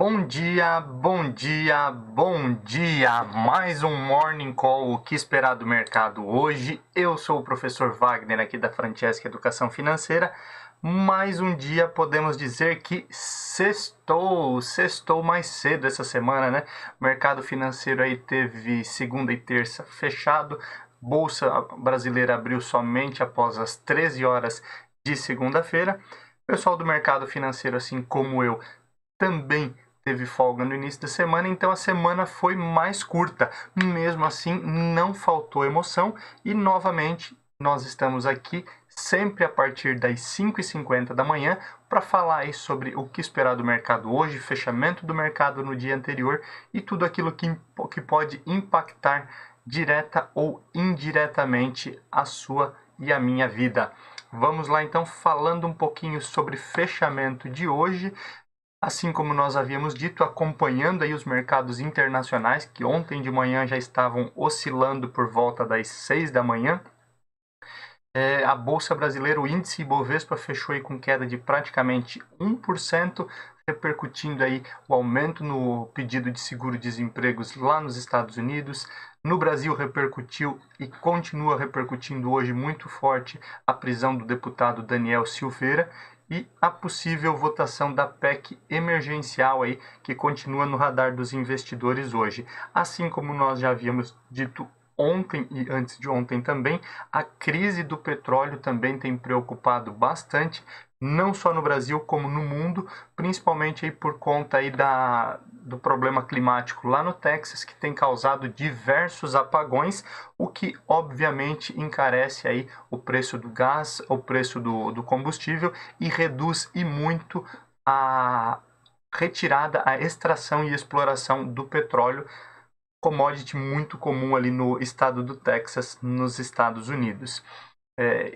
Bom dia, bom dia, bom dia! Mais um Morning Call, o que esperar do mercado hoje? Eu sou o professor Wagner aqui da Francesca Educação Financeira. Mais um dia podemos dizer que sextou mais cedo essa semana, né? O mercado financeiro aí teve segunda e terça fechado. Bolsa brasileira abriu somente após as 13 horas de segunda-feira. O pessoal do mercado financeiro, assim como eu, também teve folga no início da semana, então a semana foi mais curta. Mesmo assim, não faltou emoção e novamente nós estamos aqui sempre a partir das 5h50 da manhã para falar aí sobre o que esperar do mercado hoje, fechamento do mercado no dia anterior e tudo aquilo que pode impactar direta ou indiretamente a sua e a minha vida. Vamos lá então falando um pouquinho sobre fechamento de hoje. Assim como nós havíamos dito, acompanhando aí os mercados internacionais, que ontem de manhã já estavam oscilando por volta das 6 da manhã, a Bolsa Brasileira, o índice Ibovespa, fechou aí com queda de praticamente 1%, repercutindo aí o aumento no pedido de seguro-desempregos lá nos Estados Unidos. No Brasil repercutiu e continua repercutindo hoje muito forte a prisão do deputado Daniel Silveira e a possível votação da PEC emergencial aí, que continua no radar dos investidores hoje. Assim como nós já havíamos dito ontem e antes de ontem também, a crise do petróleo também tem preocupado bastante, não só no Brasil como no mundo, principalmente aí por conta aí do problema climático lá no Texas, que tem causado diversos apagões, o que obviamente encarece aí o preço do gás, o preço do combustível e reduz e muito a retirada, a extração e exploração do petróleo, commodity muito comum ali no estado do Texas, nos Estados Unidos.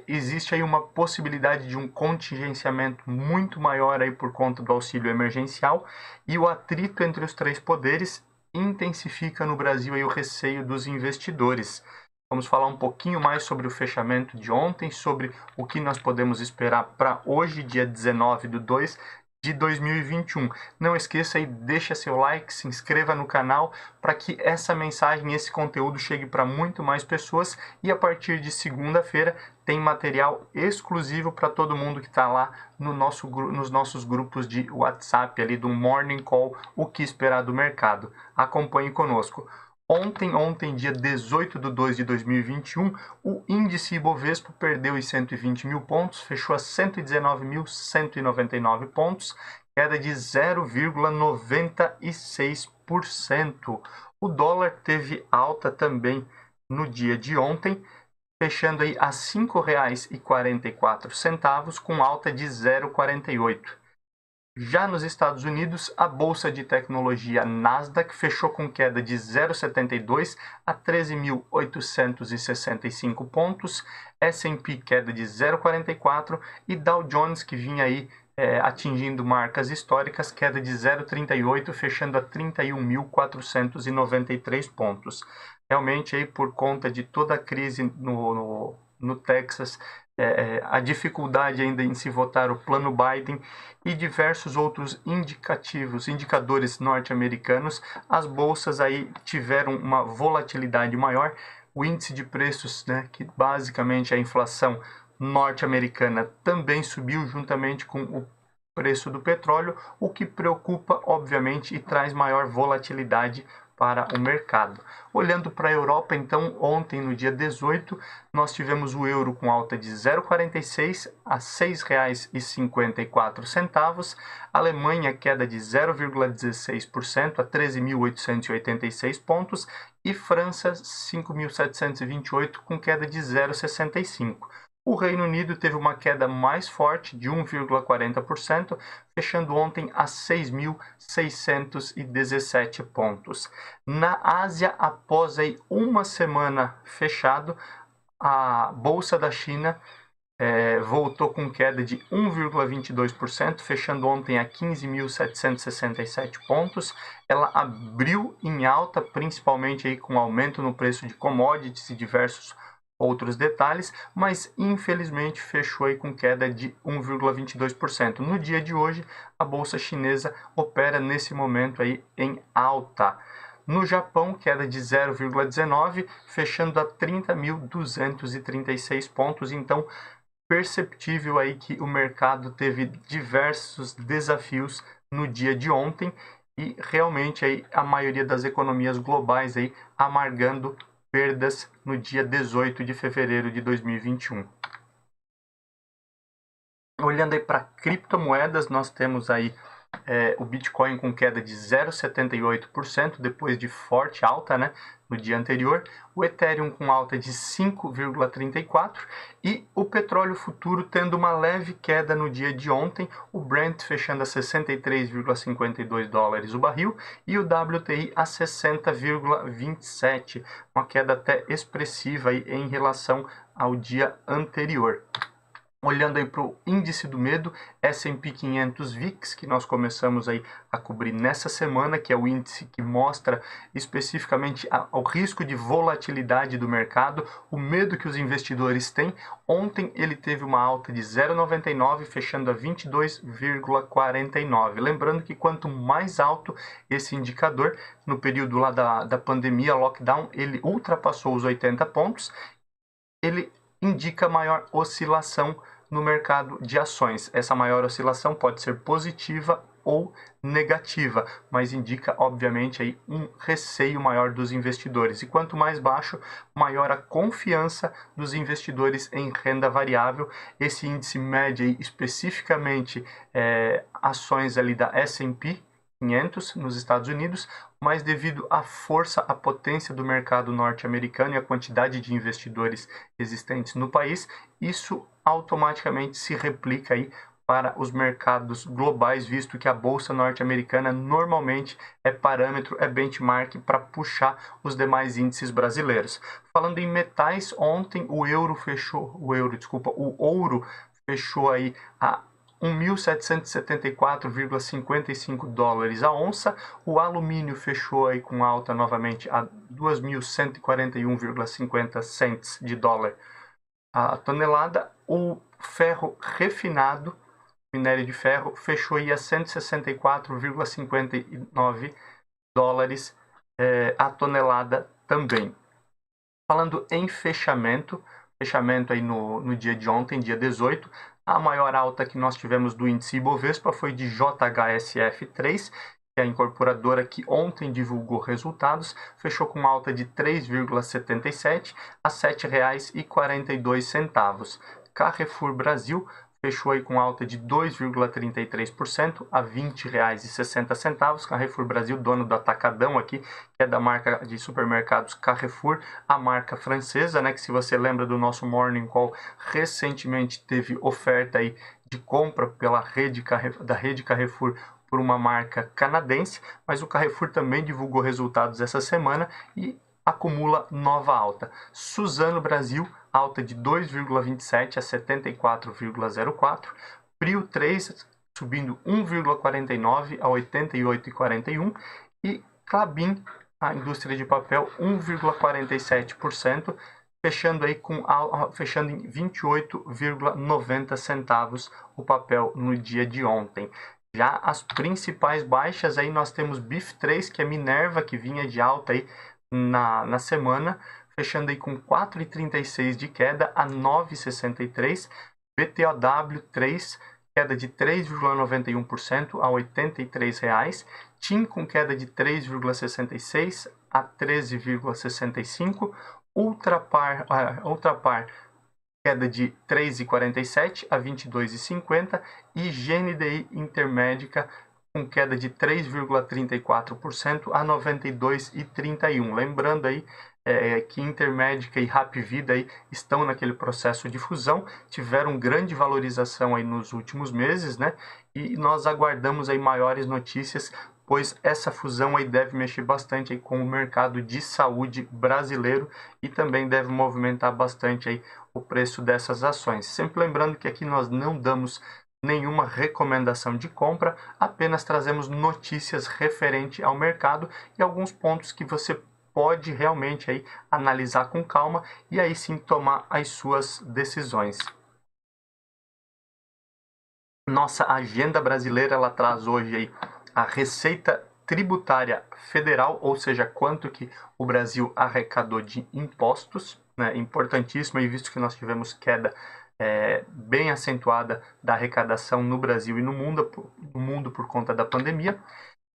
Existe aí uma possibilidade de um contingenciamento muito maior aí por conta do auxílio emergencial e o atrito entre os três poderes intensifica no Brasil aí o receio dos investidores. Vamos falar um pouquinho mais sobre o fechamento de ontem, sobre o que nós podemos esperar para hoje, dia 19/2 de 2021. Não esqueça aí, deixa seu like, se inscreva no canal para que essa mensagem, esse conteúdo chegue para muito mais pessoas e a partir de segunda-feira tem material exclusivo para todo mundo que está lá nos nossos grupos de WhatsApp ali do Morning Call, o que esperar do mercado. Acompanhe conosco. Ontem, dia 18/2 de 2021, o índice Ibovespa perdeu os 120 mil pontos, fechou a 119.199 pontos, queda de 0,96%. O dólar teve alta também no dia de ontem, fechando aí a R$ 5,44, com alta de 0,48%. Já nos Estados Unidos, a bolsa de tecnologia Nasdaq fechou com queda de 0,72 a 13.865 pontos, S&P queda de 0,44 e Dow Jones, que vinha aí atingindo marcas históricas, queda de 0,38, fechando a 31.493 pontos. Realmente, aí, por conta de toda a crise no Texas, a dificuldade ainda em se votar o plano Biden e diversos outros indicadores norte-americanos, as bolsas aí tiveram uma volatilidade maior. O índice de preços, né, que basicamente é a inflação norte-americana, também subiu juntamente com o preço do petróleo, o que preocupa, obviamente, e traz maior volatilidade para o mercado. Olhando para a Europa, então, ontem, no dia 18, nós tivemos o euro com alta de 0,46 a R$ 6,54, Alemanha queda de 0,16% a 13.886 pontos e França 5.728 com queda de 0,65%. O Reino Unido teve uma queda mais forte de 1,40%, fechando ontem a 6.617 pontos. Na Ásia, após aí uma semana fechado, a Bolsa da China voltou com queda de 1,22%, fechando ontem a 15.767 pontos. Ela abriu em alta, principalmente aí com aumento no preço de commodities e diversos outros detalhes, mas infelizmente fechou aí com queda de 1,22%. No dia de hoje, a bolsa chinesa opera nesse momento aí em alta. No Japão, queda de 0,19, fechando a 30.236 pontos. Então, perceptível aí que o mercado teve diversos desafios no dia de ontem e realmente aí a maioria das economias globais aí amargando perdas no dia 18 de fevereiro de 2021. Olhando aí para criptomoedas, nós temos aí o Bitcoin com queda de 0,78% depois de forte alta, né, no dia anterior, o Ethereum com alta de 5,34% e o petróleo futuro tendo uma leve queda no dia de ontem, o Brent fechando a 63,52 dólares o barril e o WTI a 60,27, uma queda até expressiva aí em relação ao dia anterior. Olhando aí para o índice do medo, S&P 500 VIX, que nós começamos aí a cobrir nessa semana, que é o índice que mostra especificamente o risco de volatilidade do mercado, o medo que os investidores têm. Ontem ele teve uma alta de 0,99, fechando a 22,49. Lembrando que quanto mais alto esse indicador, no período lá da pandemia, lockdown, ele ultrapassou os 80 pontos, ele indica maior oscilação no mercado de ações. Essa maior oscilação pode ser positiva ou negativa, mas indica, obviamente, aí um receio maior dos investidores. E quanto mais baixo, maior a confiança dos investidores em renda variável. Esse índice mede aí, especificamente ações ali da S&P 500 nos Estados Unidos, mas devido à força, à potência do mercado norte-americano e a quantidade de investidores existentes no país, isso automaticamente se replica aí para os mercados globais, visto que a bolsa norte-americana normalmente é parâmetro, é benchmark para puxar os demais índices brasileiros. Falando em metais, ontem o ouro fechou aí a 1.774,55 dólares a onça. O alumínio fechou aí com alta novamente a 2.141,50 cents de dólar a tonelada. O ferro refinado, minério de ferro, fechou aí a 164,59 dólares a tonelada também. Falando em fechamento aí no dia de ontem, dia 18, a maior alta que nós tivemos do índice Ibovespa foi de JHSF3, que é a incorporadora que ontem divulgou resultados, fechou com alta de 3,77 a R$ 7,42. Carrefour Brasil fechou aí com alta de 2,33% a R$ 20,60. Carrefour Brasil, dono do Atacadão aqui, que é da marca de supermercados Carrefour, a marca francesa, né, que se você lembra do nosso Morning Call, recentemente teve oferta aí de compra da rede Carrefour por uma marca canadense, mas o Carrefour também divulgou resultados essa semana e acumula nova alta. Suzano Brasil, alta de 2,27 a 74,04. Prio 3, subindo 1,49 a 88,41. E Klabin, a indústria de papel, 1,47%, fechando em 28,90 centavos o papel no dia de ontem. Já as principais baixas aí nós temos BIF3, que é Minerva, que vinha de alta aí na semana, fechando aí com 4,36 de queda a 9,63. BTOW3, queda de 3,91% a R$ 83. TIM com queda de 3,66 a 13,65. Ultrapar, queda de 3,47 a 22,50. E GNDI Intermédica com queda de 3,34% a 92,31. Lembrando aí que Intermédica e Hapvida aí estão naquele processo de fusão, tiveram grande valorização aí nos últimos meses, né? E nós aguardamos aí maiores notícias, pois essa fusão aí deve mexer bastante aí com o mercado de saúde brasileiro e também deve movimentar bastante aí o preço dessas ações. Sempre lembrando que aqui nós não damos nenhuma recomendação de compra, apenas trazemos notícias referente ao mercado e alguns pontos que você pode realmente aí analisar com calma e aí sim tomar as suas decisões. Nossa agenda brasileira, ela traz hoje aí a Receita Tributária Federal, ou seja, quanto que o Brasil arrecadou de impostos, né? Importantíssimo, e visto que nós tivemos queda bem acentuada da arrecadação no Brasil e no mundo por conta da pandemia.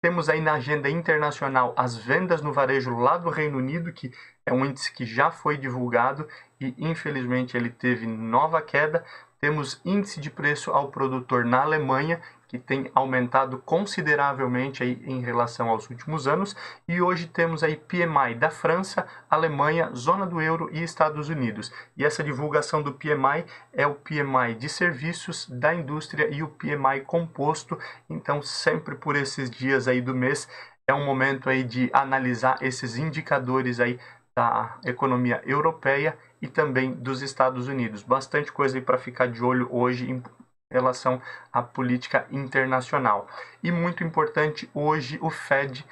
Temos aí na agenda internacional as vendas no varejo lá do Reino Unido, que é um índice que já foi divulgado e infelizmente ele teve nova queda. Temos índice de preço ao produtor na Alemanha, que tem aumentado consideravelmente aí em relação aos últimos anos. E hoje temos aí PMI da França, Alemanha, zona do euro e Estados Unidos. E essa divulgação do PMI é o PMI de serviços, da indústria e o PMI composto. Então, sempre por esses dias aí do mês, é um momento aí de analisar esses indicadores aí da economia europeia e também dos Estados Unidos. Bastante coisa aí para ficar de olho hoje em relação à política internacional. E muito importante, hoje o Fed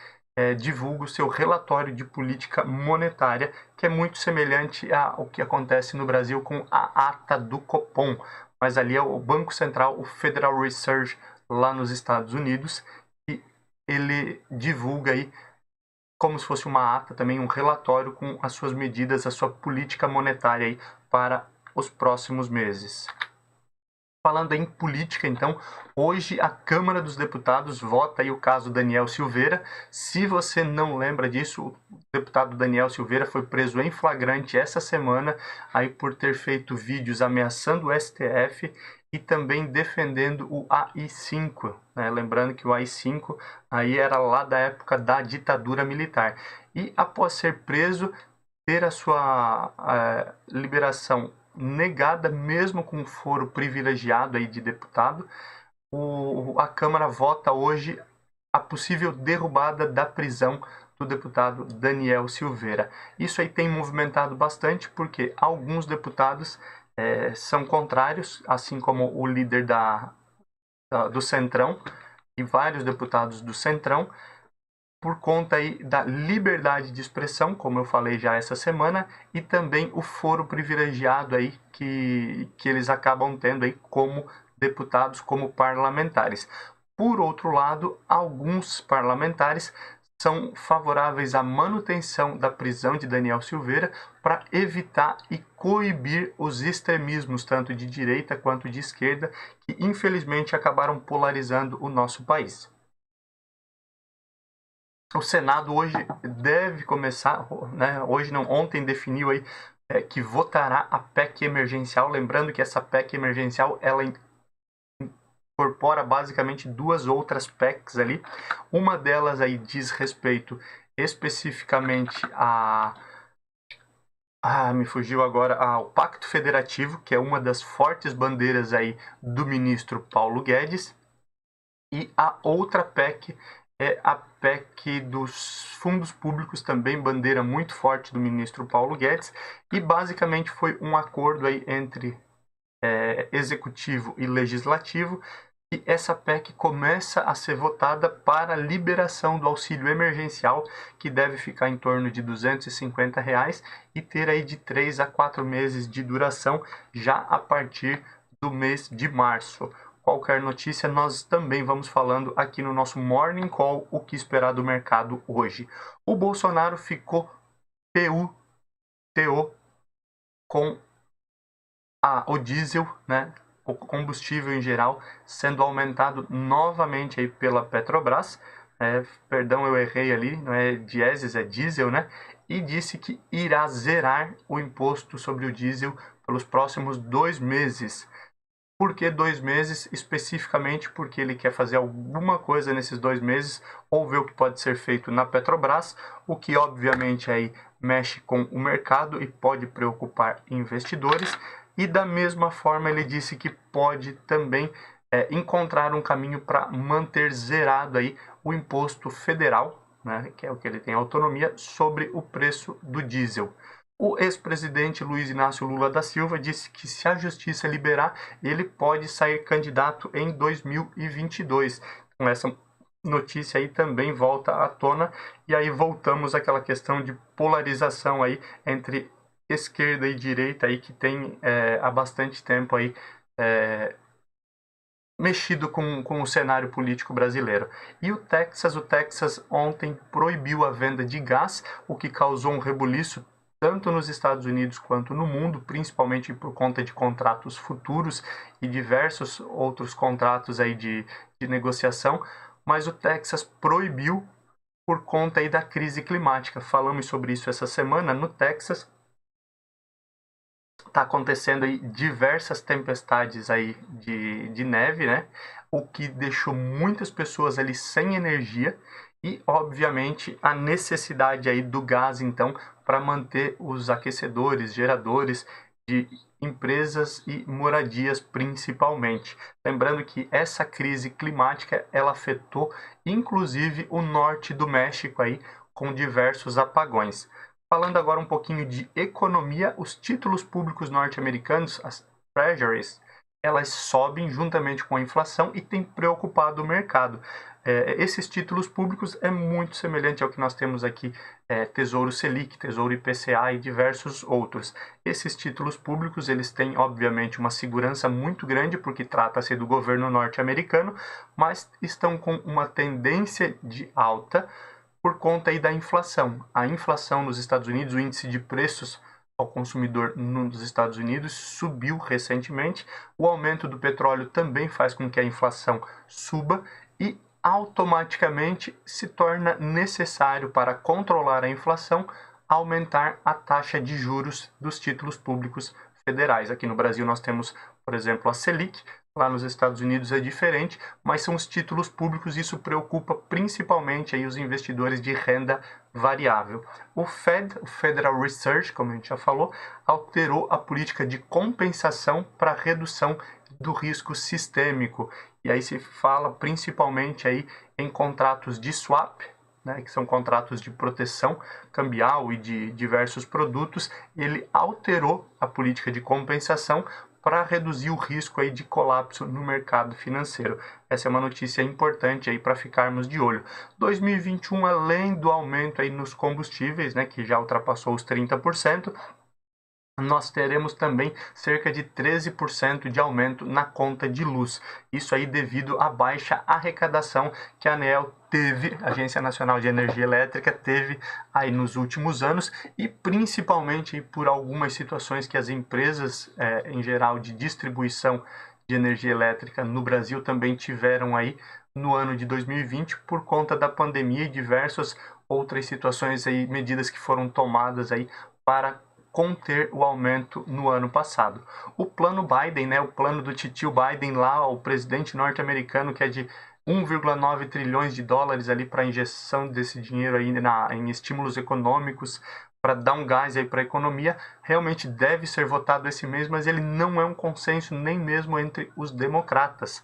divulga o seu relatório de política monetária, que é muito semelhante ao que acontece no Brasil com a ata do Copom, mas ali é o Banco Central, o Federal Reserve, lá nos Estados Unidos, e ele divulga aí como se fosse uma ata, também um relatório com as suas medidas, a sua política monetária aí para os próximos meses. Falando em política, então, hoje a Câmara dos Deputados vota aí o caso Daniel Silveira. Se você não lembra disso, o deputado Daniel Silveira foi preso em flagrante essa semana aí por ter feito vídeos ameaçando o STF e também defendendo o AI-5, né? Lembrando que o AI-5 aí era lá da época da ditadura militar. E após ser preso, ter a sua liberação negada, mesmo com foro privilegiado aí de deputado, a Câmara vota hoje a possível derrubada da prisão do deputado Daniel Silveira. Isso aí tem movimentado bastante, porque alguns deputados são contrários, assim como o líder do Centrão e vários deputados do Centrão, por conta aí da liberdade de expressão, como eu falei já essa semana, e também o foro privilegiado aí que eles acabam tendo aí como deputados, como parlamentares. Por outro lado, alguns parlamentares são favoráveis à manutenção da prisão de Daniel Silveira para evitar e coibir os extremismos, tanto de direita quanto de esquerda, que infelizmente acabaram polarizando o nosso país. O Senado hoje deve começar, né, hoje não, ontem definiu aí que votará a PEC emergencial, lembrando que essa PEC emergencial ela incorpora basicamente duas outras PECs ali. Uma delas aí diz respeito especificamente me fugiu agora, ao Pacto Federativo, que é uma das fortes bandeiras aí do ministro Paulo Guedes, e a outra PEC é a PEC dos fundos públicos, também bandeira muito forte do ministro Paulo Guedes, e basicamente foi um acordo aí entre executivo e legislativo, e essa PEC começa a ser votada para a liberação do auxílio emergencial, que deve ficar em torno de R$250 e ter aí de 3 a 4 meses de duração já a partir do mês de março. Qualquer notícia, nós também vamos falando aqui no nosso Morning Call, o que esperar do mercado hoje. O Bolsonaro ficou TO com o diesel, né, o combustível em geral, sendo aumentado novamente aí pela Petrobras. Perdão, eu errei ali, não é diesel, é diesel, né? E disse que irá zerar o imposto sobre o diesel pelos próximos 2 meses. Por que 2 meses? Especificamente porque ele quer fazer alguma coisa nesses 2 meses, ou ver o que pode ser feito na Petrobras, o que obviamente aí mexe com o mercado e pode preocupar investidores. E da mesma forma ele disse que pode também encontrar um caminho para manter zerado aí o imposto federal, né, que é o que ele tem autonomia, sobre o preço do diesel. O ex-presidente Luiz Inácio Lula da Silva disse que se a justiça liberar, ele pode sair candidato em 2022. Então essa notícia aí também volta à tona, e aí voltamos àquela questão de polarização aí entre esquerda e direita aí que tem há bastante tempo aí mexido com o cenário político brasileiro. E o Texas ontem proibiu a venda de gás, o que causou um rebuliço tanto nos Estados Unidos quanto no mundo, principalmente por conta de contratos futuros e diversos outros contratos aí de negociação, mas o Texas proibiu por conta aí da crise climática. Falamos sobre isso essa semana. No Texas está acontecendo aí diversas tempestades aí de neve, né? O que deixou muitas pessoas ali sem energia e, obviamente, a necessidade aí do gás, então, para manter os aquecedores, geradores de empresas e moradias principalmente. Lembrando que essa crise climática, ela afetou inclusive o norte do México aí com diversos apagões. Falando agora um pouquinho de economia, os títulos públicos norte-americanos, as treasuries, elas sobem juntamente com a inflação e tem preocupado o mercado. Esses títulos públicos é muito semelhante ao que nós temos aqui, Tesouro Selic, Tesouro IPCA e diversos outros. Esses títulos públicos, eles têm, obviamente, uma segurança muito grande, porque trata-se do governo norte-americano, mas estão com uma tendência de alta, por conta aí da inflação. A inflação nos Estados Unidos, o índice de preços ao consumidor nos Estados Unidos subiu recentemente. O aumento do petróleo também faz com que a inflação suba e automaticamente se torna necessário, para controlar a inflação, aumentar a taxa de juros dos títulos públicos federais. Aqui no Brasil nós temos, por exemplo, a Selic. Lá nos Estados Unidos é diferente, mas são os títulos públicos e isso preocupa principalmente aí os investidores de renda variável. O Federal Reserve, como a gente já falou, alterou a política de compensação para redução do risco sistêmico. E aí se fala principalmente aí em contratos de swap, né, que são contratos de proteção cambial e de diversos produtos. Ele alterou a política de compensação para reduzir o risco aí de colapso no mercado financeiro. Essa é uma notícia importante aí para ficarmos de olho. 2021, além do aumento aí nos combustíveis, né, que já ultrapassou os 30%, nós teremos também cerca de 13% de aumento na conta de luz. Isso aí devido à baixa arrecadação que a ANEEL teve, a Agência Nacional de Energia Elétrica, teve aí nos últimos anos, e principalmente por algumas situações que as empresas, em geral, de distribuição de energia elétrica no Brasil também tiveram aí no ano de 2020 por conta da pandemia e diversas outras situações aí, medidas que foram tomadas aí para conter o aumento no ano passado. O plano Biden, né, o plano do titio Biden lá, o presidente norte-americano, que é de 1,9 trilhões de dólares ali para injeção desse dinheiro aí em estímulos econômicos, para dar um gás aí para a economia, realmente deve ser votado esse mês, mas ele não é um consenso nem mesmo entre os democratas.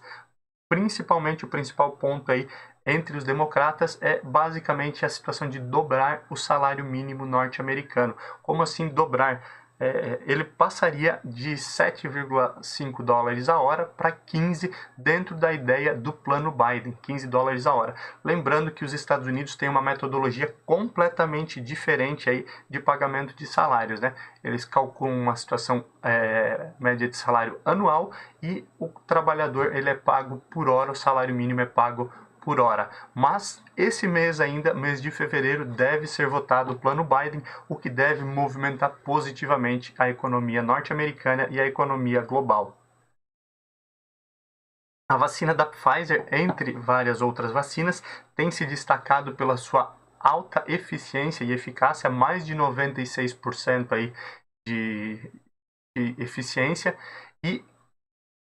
Principalmente o principal ponto aí entre os democratas é basicamente a situação de dobrar o salário mínimo norte-americano. Como assim dobrar? Ele passaria de 7,5 dólares a hora para 15 dentro da ideia do plano Biden, 15 dólares a hora. Lembrando que os Estados Unidos têm uma metodologia completamente diferente aí de pagamento de salários, né? Eles calculam uma situação média de salário anual e o trabalhador ele é pago por hora, o salário mínimo é pago por hora. Mas esse mês ainda, mês de fevereiro, deve ser votado o plano Biden, o que deve movimentar positivamente a economia norte-americana e a economia global. A vacina da Pfizer, entre várias outras vacinas, tem se destacado pela sua alta eficiência e eficácia, mais de 96% aí de eficiência, e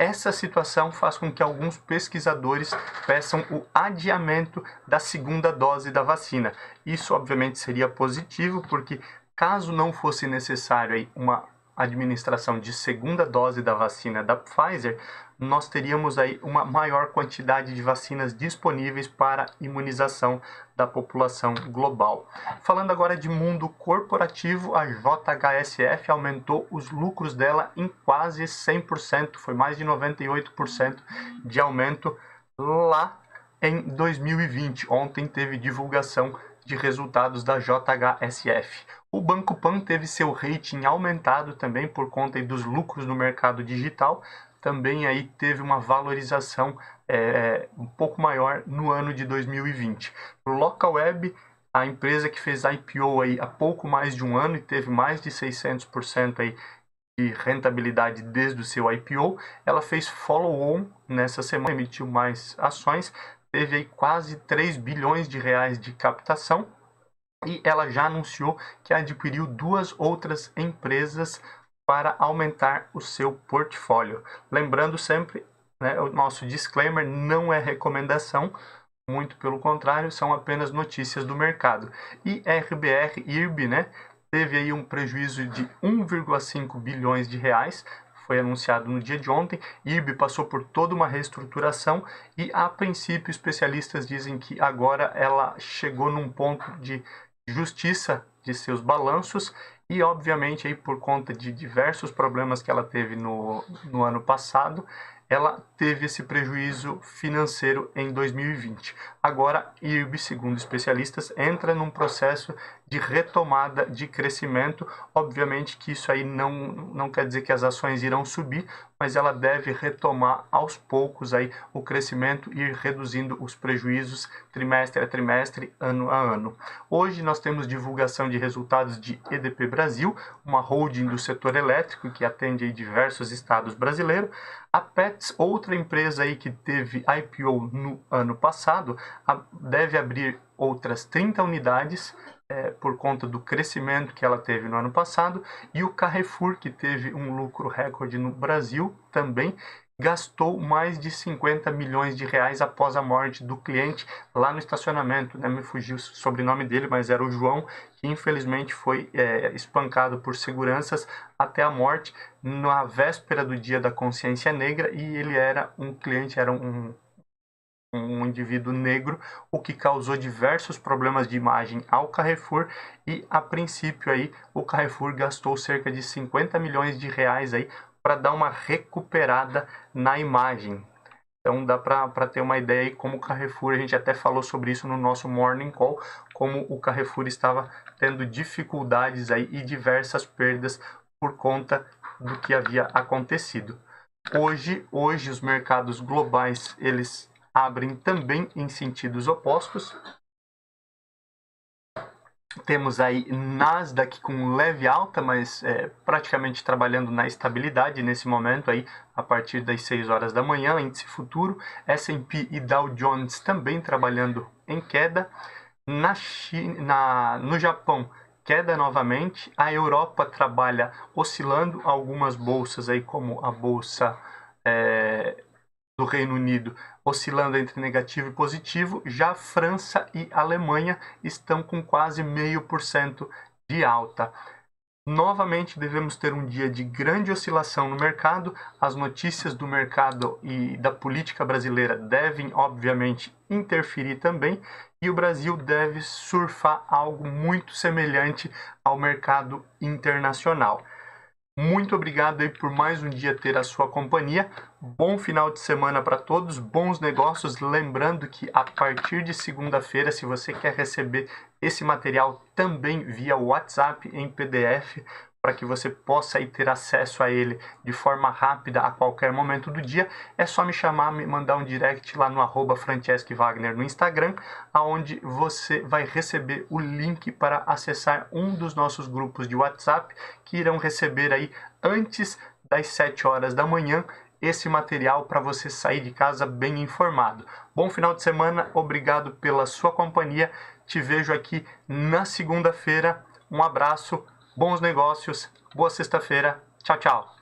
essa situação faz com que alguns pesquisadores peçam o adiamento da segunda dose da vacina. Isso, obviamente, seria positivo, porque caso não fosse necessário aí uma administração de segunda dose da vacina da Pfizer, nós teríamos aí uma maior quantidade de vacinas disponíveis para imunização da população global. Falando agora de mundo corporativo, a JHSF aumentou os lucros dela em quase 100%, foi mais de 98% de aumento lá em 2020. Ontem teve divulgação de resultados da JHSF. O Banco Pan teve seu rating aumentado também por conta dos lucros no mercado digital. Também aí teve uma valorização um pouco maior no ano de 2020. O Localweb, a empresa que fez IPO aí há pouco mais de um ano e teve mais de 600% aí de rentabilidade desde o seu IPO, ela fez follow-on nessa semana, emitiu mais ações, teve aí quase 3 bilhões de reais de captação e ela já anunciou que adquiriu 2 outras empresas para aumentar o seu portfólio. Lembrando sempre, né, o nosso disclaimer não é recomendação, muito pelo contrário, são apenas notícias do mercado. E RBR IRB, né, teve aí um prejuízo de 1,5 bilhões de reais, foi anunciado no dia de ontem. IRB passou por toda uma reestruturação e, a princípio, especialistas dizem que agora ela chegou num ponto de justiça de seus balanços e, obviamente, aí, por conta de diversos problemas que ela teve no ano passado, ela teve esse prejuízo financeiro em 2020. Agora, IRB, segundo especialistas, entra num processo de retomada de crescimento. Obviamente que isso aí não quer dizer que as ações irão subir, mas ela deve retomar aos poucos aí o crescimento e ir reduzindo os prejuízos trimestre a trimestre, ano a ano. Hoje nós temos divulgação de resultados de EDP Brasil, uma holding do setor elétrico que atende aí diversos estados brasileiros. A Petz, outra empresa aí que teve IPO no ano passado, deve abrir outras 30 unidades por conta do crescimento que ela teve no ano passado. E o Carrefour, que teve um lucro recorde no Brasil também, gastou mais de 50 milhões de reais após a morte do cliente lá no estacionamento, né? Me fugiu o sobrenome dele, mas era o João, que infelizmente foi espancado por seguranças até a morte na véspera do Dia da Consciência Negra, e ele era um cliente, era um indivíduo negro, o que causou diversos problemas de imagem ao Carrefour, e a princípio aí o Carrefour gastou cerca de 50 milhões de reais aí para dar uma recuperada na imagem. Então dá para ter uma ideia aí como o Carrefour, a gente até falou sobre isso no nosso Morning Call, como o Carrefour estava tendo dificuldades aí e diversas perdas por conta do que havia acontecido. Hoje os mercados globais, eles abrem também em sentidos opostos. Temos aí Nasdaq com leve alta, mas praticamente trabalhando na estabilidade nesse momento aí, a partir das 6 horas da manhã, índice futuro. S&P e Dow Jones também trabalhando em queda. No Japão, queda novamente. A Europa trabalha oscilando, algumas bolsas aí, como a bolsa do Reino Unido, oscilando entre negativo e positivo. Já França e Alemanha estão com quase 0,5% de alta. Novamente devemos ter um dia de grande oscilação no mercado. As notícias do mercado e da política brasileira devem, obviamente, interferir também, e o Brasil deve surfar algo muito semelhante ao mercado internacional. Muito obrigado aí por mais um dia ter a sua companhia. Bom final de semana para todos, bons negócios. Lembrando que a partir de segunda-feira, se você quer receber esse material também via WhatsApp em PDF, para que você possa aí ter acesso a ele de forma rápida a qualquer momento do dia, é só me chamar, me mandar um direct lá no @FranceschiWagner no Instagram, aonde você vai receber o link para acessar um dos nossos grupos de WhatsApp, que irão receber aí antes das 7 horas da manhã esse material para você sair de casa bem informado. Bom final de semana, obrigado pela sua companhia, te vejo aqui na segunda-feira, um abraço, bons negócios, boa sexta-feira, tchau, tchau!